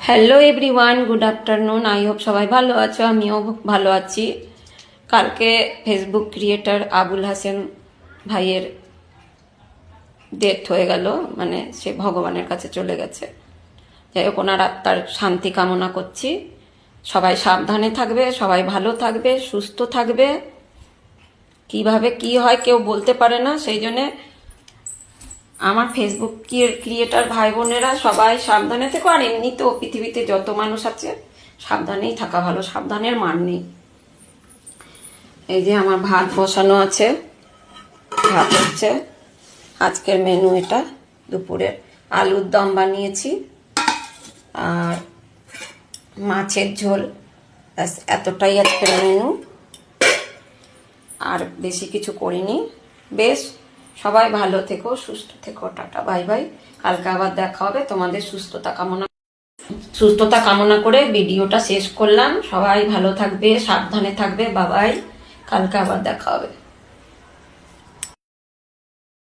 Hello everyone, good afternoon. I hope সবাই ভালো আছো, আমিও ভালো আছি। কালকে ফেসবুক ক্রিয়েটার আবুল হাসেন ভাইয়ের ডেথ হয়ে গেল, মানে সে ভগবানের কাছে চলে গেছে। যাই হোক, ওনার আত্মার শান্তি কামনা করছি। সবাই সাবধানে থাকবে, সবাই ভালো থাকবে, সুস্থ থাকবে। কিভাবে কি হয় কেউ বলতে পারে না, সেই জন্যে আমার ফেসবুক ক্রিয়েটার ভাই বোনেরা সবাই সাবধানে থেকো। আর এমনিতেও পৃথিবীতে যত মানুষ আছে সাবধানেই থাকা ভালো, সাবধানের মান নেই। এই যে আমার ভাত বসানো আছে, ভাত হচ্ছে। আজকের মেনু এটা, দুপুরের আলুর দম বানিয়েছি আর মাছের ঝোল, এতটাই আজকের মেনু, আর বেশি কিছু করিনি। বেশ, সবাই ভালো থেকো, সুস্থ থেকো, টাটা বাই বাই। কালকে আবার দেখা হবে। তোমাদের সুস্থতা কামনা করে ভিডিওটা শেষ করলাম। সবাই ভালো থাকবে, সাবধানে থাকবে, বাবাই। কালকে আবার দেখা হবে।